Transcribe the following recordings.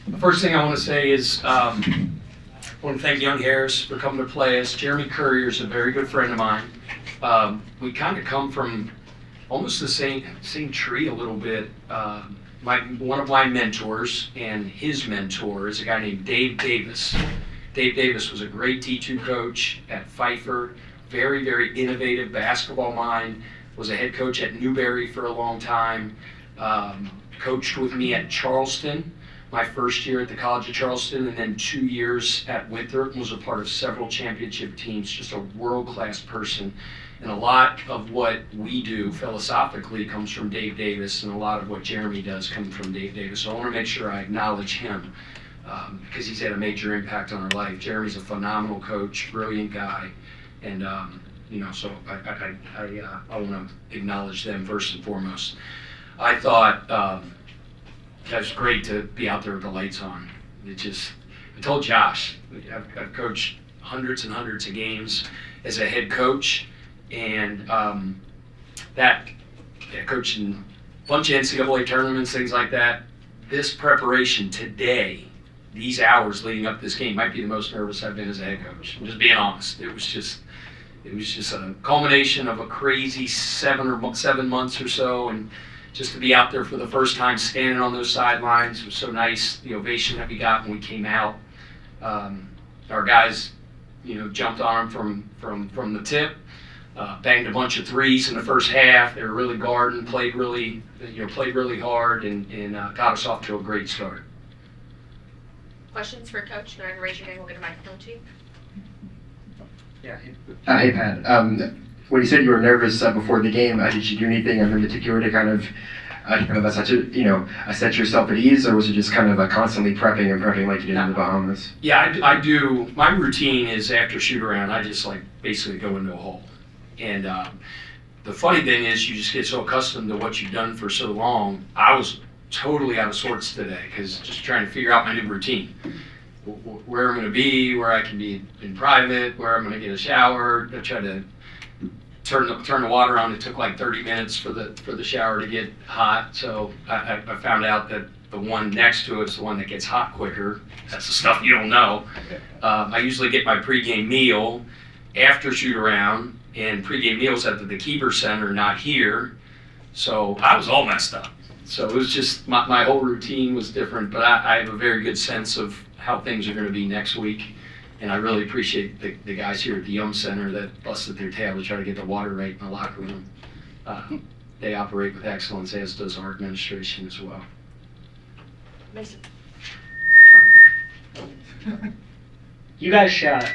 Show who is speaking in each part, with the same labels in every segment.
Speaker 1: The first thing I want to say is I want to thank Young Harris for coming to play us. Jeremy Courier is a very good friend of mine. We kind of come from almost the same tree a little bit. One of my mentors and his mentor is a guy named Dave Davis. Dave Davis was a great D2 coach at Pfeiffer, very, very innovative basketball mind, was a head coach at Newberry for a long time, coached with me at Charleston, my first year at the College of Charleston, and then 2 years at Winthrop, was a part of several championship teams, just a world-class person. And a lot of what we do philosophically comes from Dave Davis, and a lot of what Jeremy does comes from Dave Davis. So I want to make sure I acknowledge him because he's had a major impact on our life. Jeremy's a phenomenal coach, brilliant guy, and so I want to acknowledge them first and foremost. I thought it was great to be out there with the lights on. I told Josh, I've coached hundreds and hundreds of games as a head coach. And coaching a bunch of NCAA tournaments, things like that. This preparation today, these hours leading up to this game, might be the most nervous I've been as a head coach. I'm just being honest. It was just a culmination of a crazy 7 months or so, and just to be out there for the first time, standing on those sidelines, was so nice. The ovation that we got when we came out. Our guys, jumped on them from the tip. Banged a bunch of threes in the first half. They were really guarding, played really hard, and got us off to a great start.
Speaker 2: Questions for Coach? Go ahead and raise your hand. We'll get a microphone to you.
Speaker 3: Yeah. Hey, Pat. When you said you were nervous before the game, did you do anything in particular to kind of set yourself at ease, or was it just kind of constantly prepping like you did in the Bahamas?
Speaker 1: Yeah, I do. My routine is after shoot around, I just basically go into a hole. And the funny thing is, you just get so accustomed to what you've done for so long. I was totally out of sorts today because just trying to figure out my new routine, where I'm going to be, where I can be in private, where I'm going to get a shower. I tried to turn the water on. It took like 30 minutes for the shower to get hot. So I found out that the one next to it's the one that gets hot quicker. That's the stuff you don't know. I usually get my pregame meal after shoot around. And pregame meals at the Keeper Center, not here. So I was all messed up. So it was just, my whole routine was different, but I have a very good sense of how things are going to be next week. And I really appreciate the guys here at the Yum Center that busted their tail to try to get the water right in the locker room. They operate with excellence, as does our administration as well.
Speaker 2: Mason.
Speaker 4: You guys shot,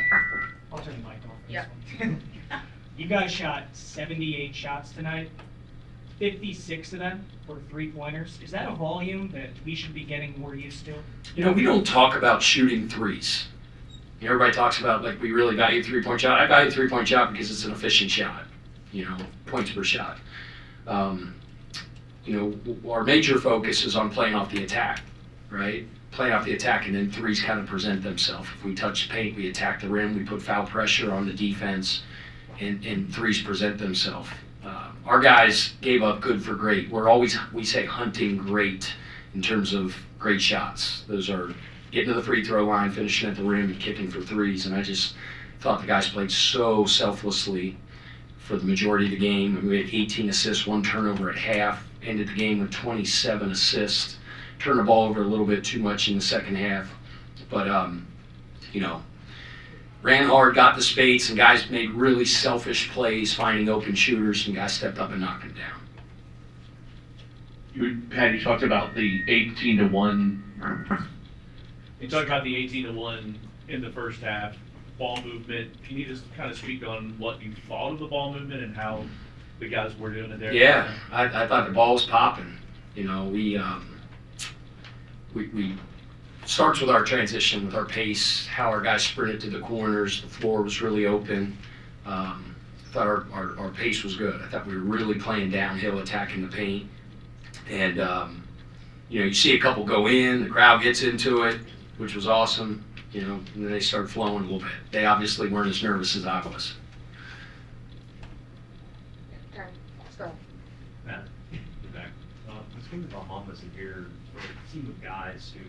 Speaker 4: I'll turn the mic off.
Speaker 2: Yeah.
Speaker 4: You guys shot 78 shots tonight. 56 of them were three-pointers. Is that a volume that we should be getting more used to?
Speaker 1: We don't talk about shooting threes. Everybody talks about we really value three-point shot. I value three-point shot because it's an efficient shot. Points per shot. Our major focus is on playing off the attack, right? Playing off the attack, and then threes kind of present themselves. If we touch the paint, we attack the rim, we put foul pressure on the defense, and threes present themselves. Our guys gave up good for great. We say hunting great in terms of great shots. Those are getting to the free throw line, finishing at the rim, and kicking for threes. And I just thought the guys played so selflessly for the majority of the game. We had 18 assists, 1 turnover at half, ended the game with 27 assists. Turned the ball over a little bit too much in the second half. But, ran hard, got the space, and guys made really selfish plays, finding open shooters, and guys stepped up and knocked them down.
Speaker 5: Pat, you talked about the 18-1. You talked about the 18-1 in the first half, ball movement. Can you just kind of speak on what you thought of the ball movement and how the guys were doing it there?
Speaker 1: Yeah, I thought the ball was popping. We starts with our transition, with our pace, how our guys sprinted to the corners. The floor was really open. I thought our pace was good. I thought we were really playing downhill, attacking the paint. And, you see a couple go in, the crowd gets into it, which was awesome, and then they start flowing a little bit. They obviously weren't as nervous as I was.
Speaker 2: Let's go.
Speaker 5: Matt, you're back.
Speaker 6: between the Bahamas and here, for a team of guys who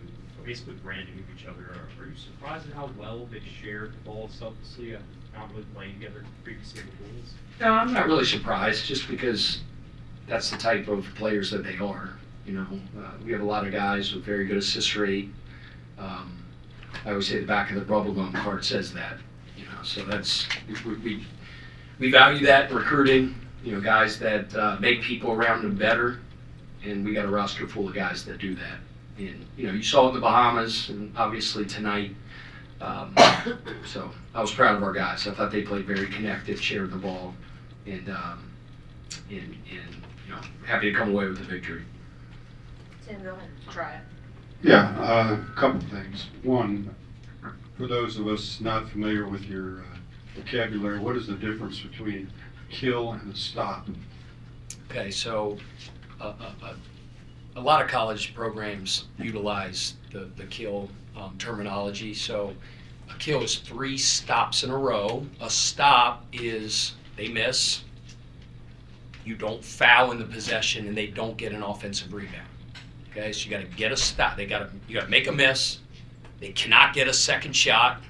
Speaker 6: are basically branding with each other, are you surprised at how well they shared the ball selflessly, not really playing together previously in the Bulls?
Speaker 1: No, I'm not really surprised, just because that's the type of players that they are. We have a lot of guys with very good assist rate. I always say the back of the bubblegum card says that. So that's we value that in recruiting. Guys that make people around them better, and we got a roster full of guys that do that. And you saw it in the Bahamas, and obviously tonight. So I was proud of our guys. I thought they played very connected, shared the ball, and happy to come away with the victory.
Speaker 2: Tim, go ahead. Try it.
Speaker 7: Yeah, a couple things. One, for those of us not familiar with your vocabulary, what is the difference between kill and a stop?
Speaker 1: Okay, so a lot of college programs utilize the kill terminology. So a kill is 3 stops in a row. A stop is they miss, you don't foul in the possession, and they don't get an offensive rebound. Okay, so you got to get a stop. You got to make a miss. They cannot get a second shot,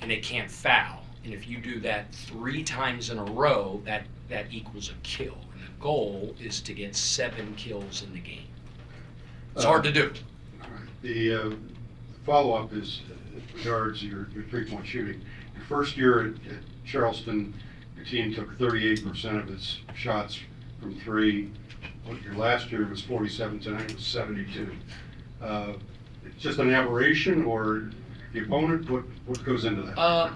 Speaker 1: and they can't foul. And if you do that 3 times in a row, that equals a kill. And the goal is to get 7 kills in the game. It's hard to do.
Speaker 7: All right. The follow-up is regards your 3-point shooting. Your first year at Charleston, your team took 38% of its shots from 3. Your last year was 47, tonight it was 72. It's just an aberration, or the opponent? What goes into that?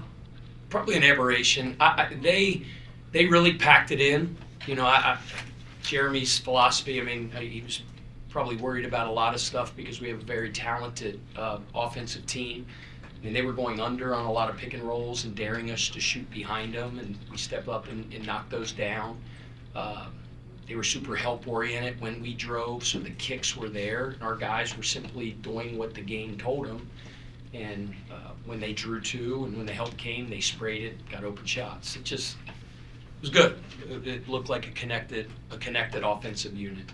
Speaker 1: Probably an aberration. They really packed it in. Jeremy's philosophy, he was probably worried about a lot of stuff because we have a very talented offensive team. They were going under on a lot of pick and rolls and daring us to shoot behind them, and we stepped up and knocked those down. They were super help-oriented when we drove, so the kicks were there. Our guys were simply doing what the game told them. And when they drew 2 and when the help came, they sprayed it, got open shots. It was good. It looked like a connected offensive unit.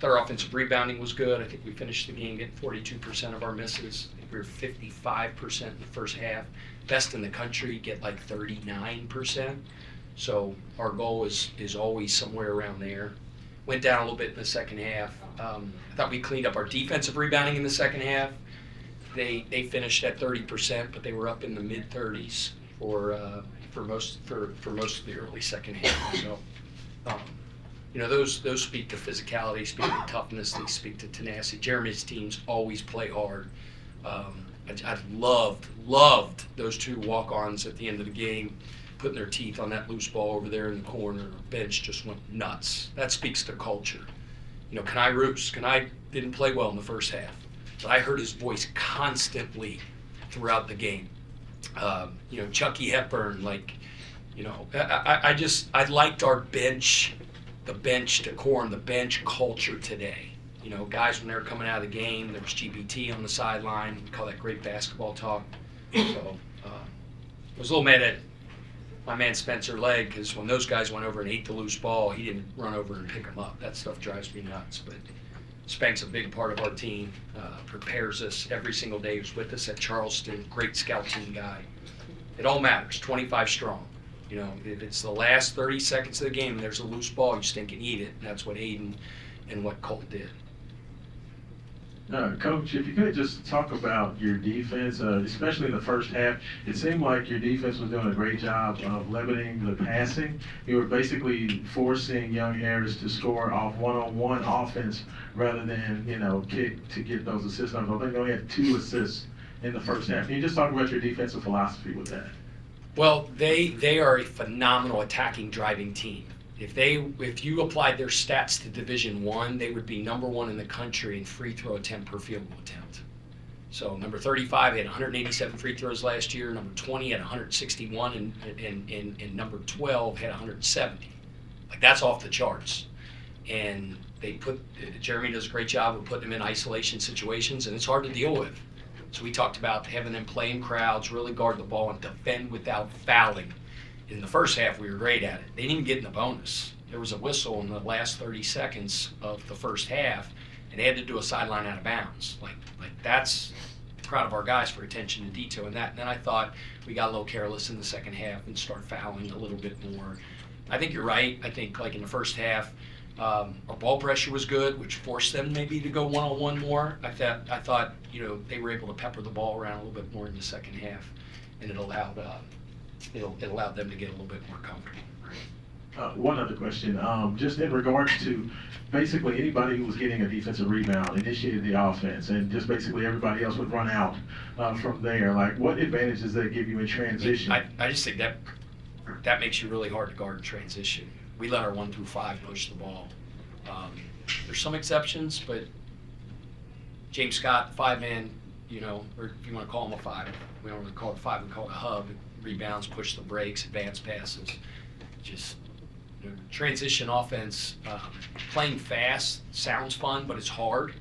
Speaker 1: Their offensive rebounding was good. I think we finished the game getting 42% of our misses. I think we were 55% in the first half. Best in the country get like 39%. So our goal is always somewhere around there. Went down a little bit in the second half. I thought we cleaned up our defensive rebounding in the second half. They finished at 30%, but they were up in the mid-30s for most of the early second half. So, those speak to physicality, speak to toughness, they speak to tenacity. Jeremy's teams always play hard. I loved those 2 walk-ons at the end of the game, putting their teeth on that loose ball over there in the corner. The bench just went nuts. That speaks to culture. Kenai Roos. Kenai didn't play well in the first half, but I heard his voice constantly throughout the game. Chucky Hepburn, I liked our bench, the bench decorum, the bench culture today. Guys, when they were coming out of the game, there was GBT on the sideline. We call that great basketball talk. So I was a little mad at my man Spencer Legg, because when those guys went over and ate the loose ball, he didn't run over and pick them up. That stuff drives me nuts. But Spank's a big part of our team, prepares us every single day. He was with us at Charleston, great scout team guy. It all matters, 25 strong. If it's the last 30 seconds of the game and there's a loose ball, you stink and eat it. And that's what Aiden and what Colt did.
Speaker 8: Coach, if you could just talk about your defense, especially in the first half. It seemed like your defense was doing a great job of limiting the passing. You were basically forcing Young Harris to score off one-on-one offense rather than, kick to get those assists. I think they only had 2 assists in the first half. Can you just talk about your defensive philosophy with that?
Speaker 1: Well, they are a phenomenal attacking driving team. If you applied their stats to Division I, they would be number 1 in the country in free throw attempt per field goal attempt. So number 35 had 187 free throws last year. Number 20 had 161, and number 12 had 170. That's off the charts. And Jeremy does a great job of putting them in isolation situations, and it's hard to deal with. So we talked about having them play in crowds, really guard the ball, and defend without fouling. In the first half, we were great at it. They didn't even get in the bonus. there was a whistle in the last 30 seconds of the first half, and they had to do a sideline out of bounds. Like that's proud of our guys for attention to detail and that. And then I thought we got a little careless in the second half and started fouling a little bit more. I think you're right. I think like in the first half, our ball pressure was good, which forced them maybe to go one-on-one more. I thought they were able to pepper the ball around a little bit more in the second half, and it allowed them to get a little bit more comfortable.
Speaker 8: One other question, just in regards to basically anybody who was getting a defensive rebound initiated the offense, and just basically everybody else would run out from there. Like, what advantages does that give you in transition?
Speaker 1: I just think that makes you really hard to guard in transition. We let our 1 through 5 push the ball. There's some exceptions, but James Scott, 5-man, or if you want to call him a 5, we don't really call it a 5, we call it a hub. Rebounds, push the breaks, advance passes. Just transition offense, playing fast sounds fun, but it's hard,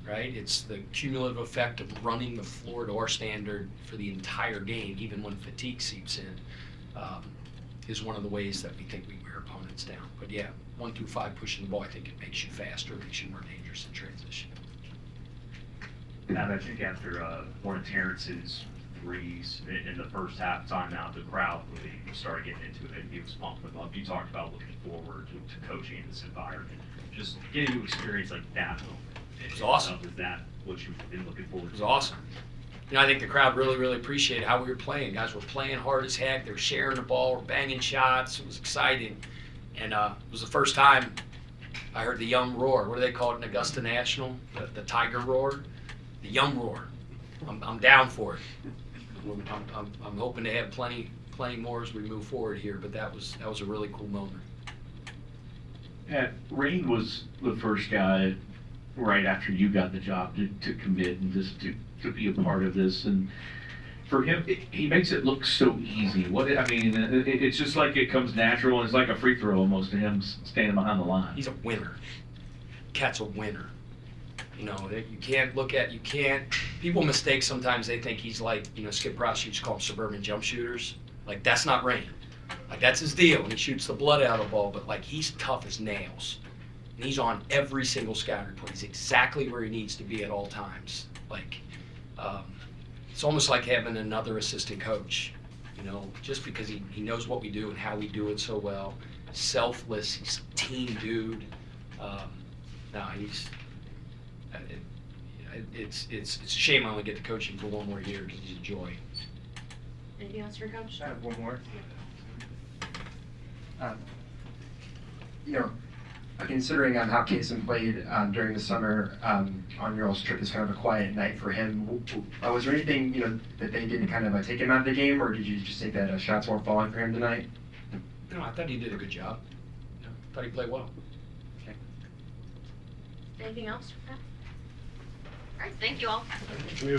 Speaker 1: right? It's the cumulative effect of running the floor to our standard for the entire game, even when fatigue seeps in, is one of the ways that we think we wear opponents down. But yeah, 1 through 5 pushing the ball, I think it makes you faster, it makes you more dangerous in transition.
Speaker 6: Pat, I think after one of Terrence's threes in the first half timeout, the crowd really started getting into it. He was pumping them up. You talked about looking forward to coaching in this environment. Just getting to experience like that moment.
Speaker 1: It was awesome.
Speaker 6: Was that what you've been looking forward to?
Speaker 1: It was awesome. I think the crowd really, really appreciated how we were playing. Guys were playing hard as heck. They were sharing the ball, were banging shots. It was exciting. And it was the first time I heard the young roar. What do they call it in Augusta National? The tiger roar? The young roar. I'm down for it. I'm hoping to have plenty more as we move forward here, but that was a really cool moment.
Speaker 5: Yeah, Rain was the first guy right after you got the job to commit and just to be a part of this, and for him, he makes it look so easy. It's just like it comes natural, and it's like a free throw almost to him standing behind the line.
Speaker 1: He's a winner. Cat's a winner. People mistake sometimes. They think he's like, Skip Ross used to call them suburban jump shooters. Like, that's not Rain. Like, that's his deal, and he shoots the blood out of the ball, but like, he's tough as nails. And he's on every single scout report. He's exactly where he needs to be at all times. Like, it's almost like having another assistant coach, just because he knows what we do and how we do it so well. Selfless, he's a team dude. It's a shame I only get to coach him for one more year because he's a joy.
Speaker 2: Anything else for Coach?
Speaker 3: I have one more. Considering how Kaysen played during the summer on your all's trip, is kind of a quiet night for him. Was there anything that they didn't kind of take him out of the game, or did you just think that shots weren't falling for him tonight?
Speaker 1: No, I thought he did a good job. I thought he played well.
Speaker 3: Okay.
Speaker 2: Anything else for that? All right, thank you all.
Speaker 7: Thank you.